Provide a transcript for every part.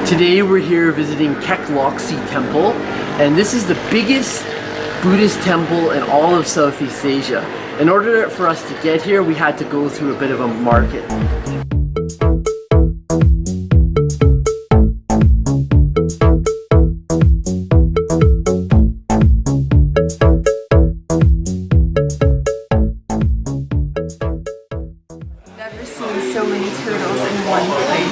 Today we're here visiting Temple, and this is the biggest Buddhist temple in all of Southeast Asia. In order for us to get here, we had to go through a bit of a market. Never seen so many turtles in one place.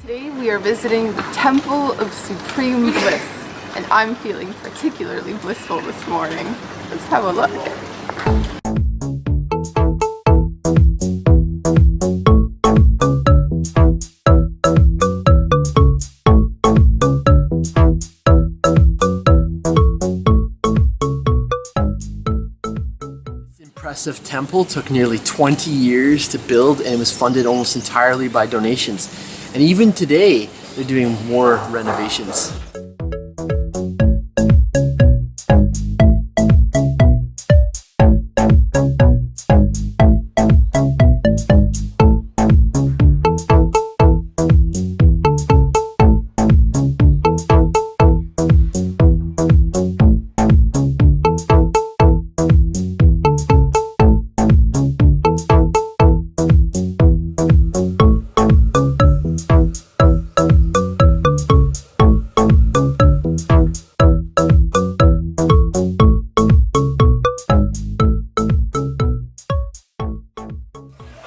Today we are visiting the Temple of Supreme Bliss, and I'm feeling particularly blissful this morning. Let's have a look. Impressive temple took nearly 20 years to build and was funded almost entirely by donations. And even today, they're doing more renovations.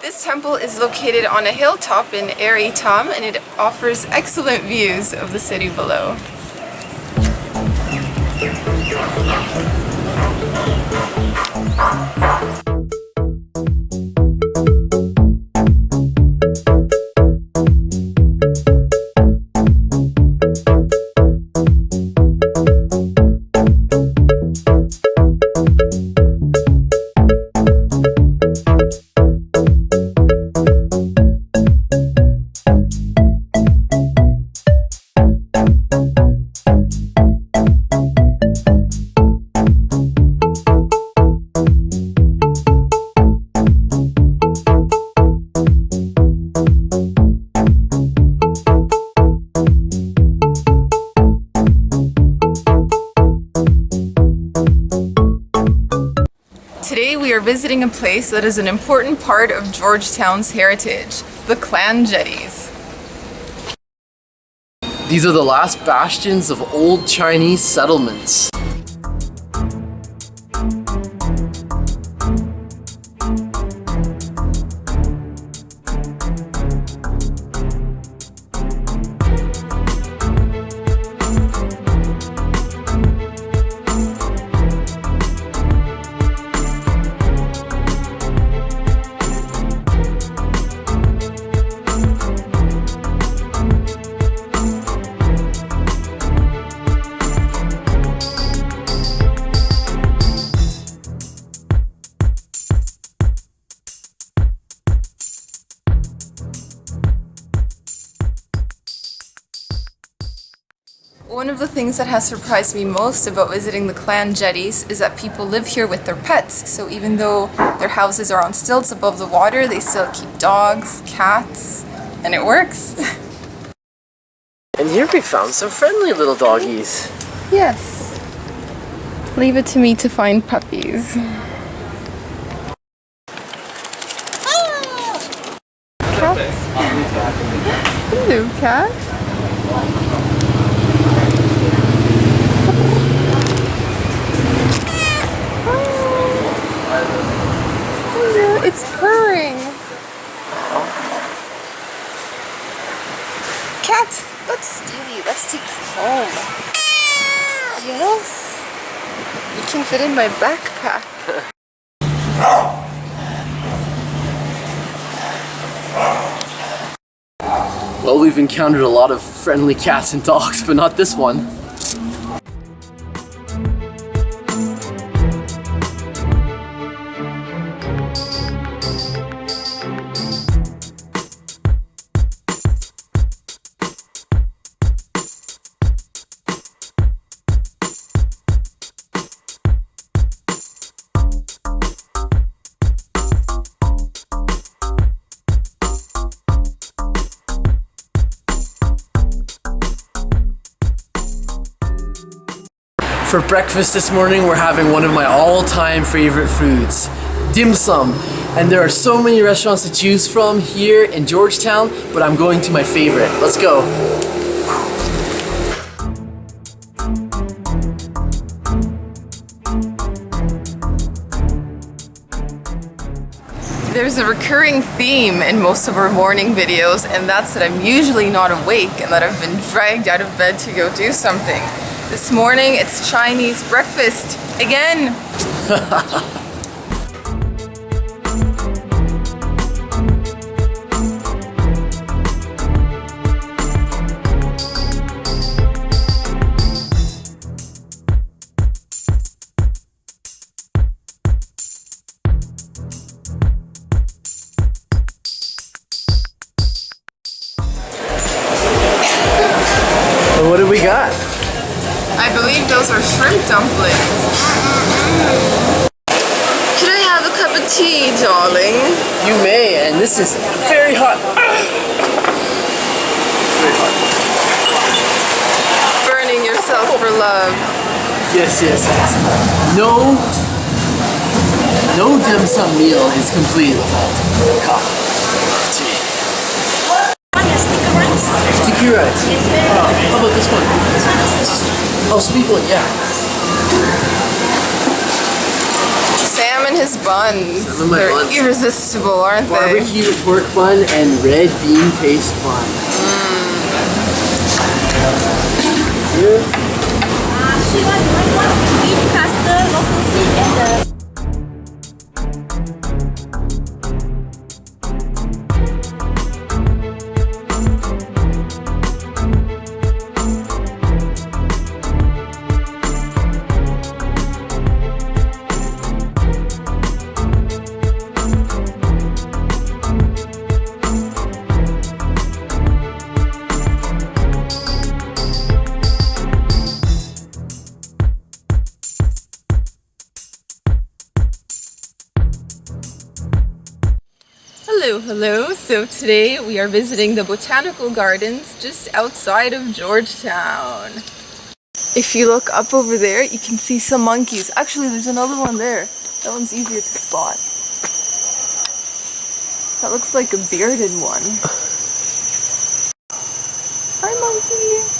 This temple is located on a hilltop in Air Itam, and it offers excellent views of the city below. Today we are visiting a place that is an important part of Georgetown's heritage, the clan jetties. These are the last bastions of old Chinese settlements. One of the things that has surprised me most about visiting the clan jetties is that people live here with their pets. So even though their houses are on stilts above the water, they still keep dogs, cats, and it works. And here we found some friendly little doggies. Yes. Leave it to me to find puppies. Cats. Hello, cat. It's purring. Cat, let's stay. Let's take you home. Yes. You can fit in my backpack. Well, we've encountered a lot of friendly cats and dogs, but not this one. For breakfast this morning, we're having one of my all-time favorite foods, dim sum. And there are so many restaurants to choose from here in Georgetown, but I'm going to my favorite. Let's go. There's a recurring theme in most of our morning videos, and that's that I'm usually not awake and that I've been dragged out of bed to go do something. This morning, it's Chinese breakfast again. So what do we got? I believe those are shrimp dumplings. Could I have a cup of tea, darling? You may, and this is very hot. Very hot. Burning yourself for love. Yes, yes, yes. No dim sum meal is complete without a cup of tea. Sticky rice? How about this one? Oh, sweet one, yeah. Sam and his buns. Some of my They're buns. irresistible, aren't they? Barbecue pork bun and red bean paste bun. Yeah. Hello. So today we are visiting the botanical gardens just outside of Georgetown. If you look up over there, you can see some monkeys. Actually, there's another one there. That one's easier to spot. That looks like a bearded one. Hi, monkey.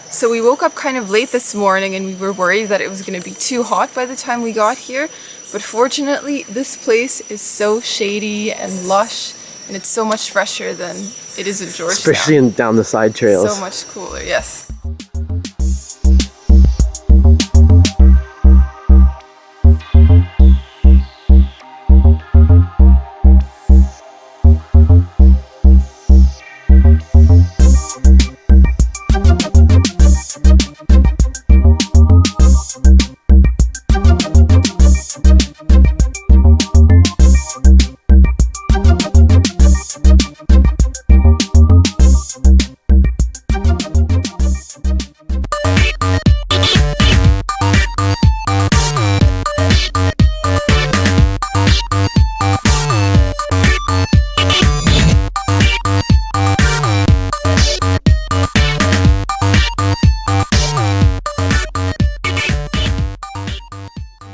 So we woke up kind of late this morning and we were worried that it was going to be too hot by the time we got here. But fortunately, this place is so shady and lush, and it's so much fresher than it is in Georgetown. Especially down the side trails. So much cooler, yes.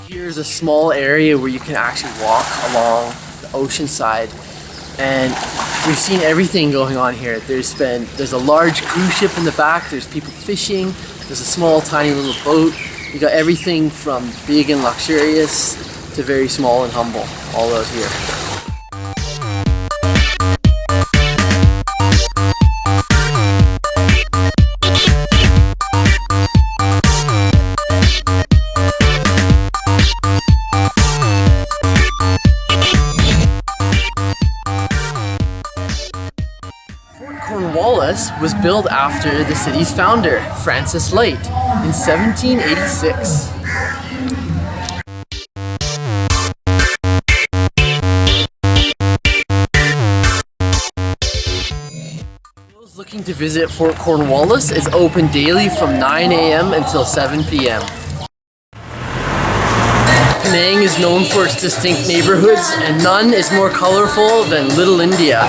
Here's a small area where you can actually walk along the ocean side, and we've seen everything going on here. There's a large cruise ship in the back, there's people fishing, there's a small tiny little boat. You got everything from big and luxurious to very small and humble all out here. Cornwallis was built after the city's founder, Francis Light, in 1786. to visit Fort Cornwallis. It's open daily from 9 a.m. until 7 p.m. Penang is known for its distinct neighborhoods, and none is more colorful than Little India.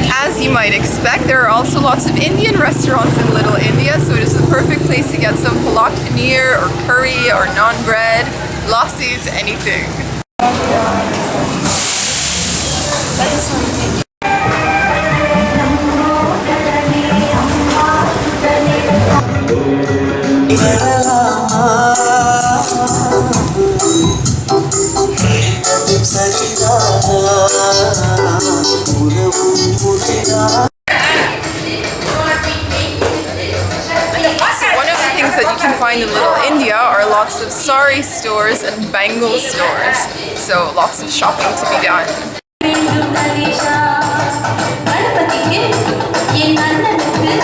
As you might expect, there are also lots of Indian restaurants in Little India, so it is the perfect place to get some palak paneer or curry or naan bread, lassis, anything. In Little India are lots of sari stores and bangle stores, so lots of shopping to be done.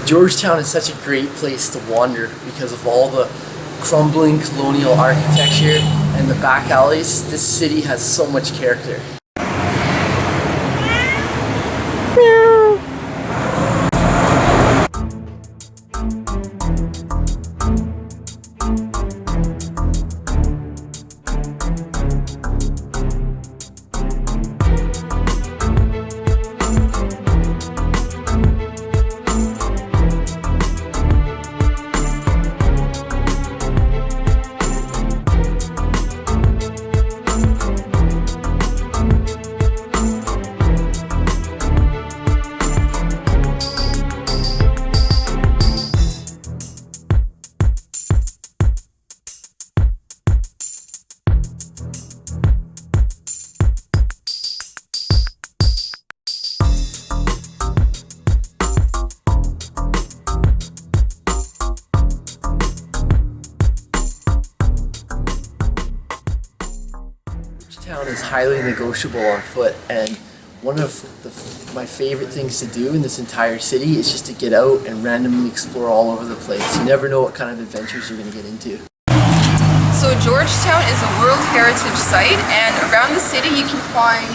Georgetown is such a great place to wander because of all the crumbling colonial architecture and the back alleys. This city has so much character. Town is highly negotiable on foot, and one of my favorite things to do in this entire city is just to get out and randomly explore all over the place. You never know what kind of adventures you're going to get into. So Georgetown is a World Heritage Site, and around the city you can find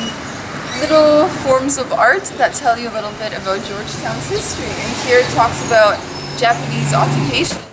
little forms of art that tell you a little bit about Georgetown's history. And here it talks about Japanese occupation.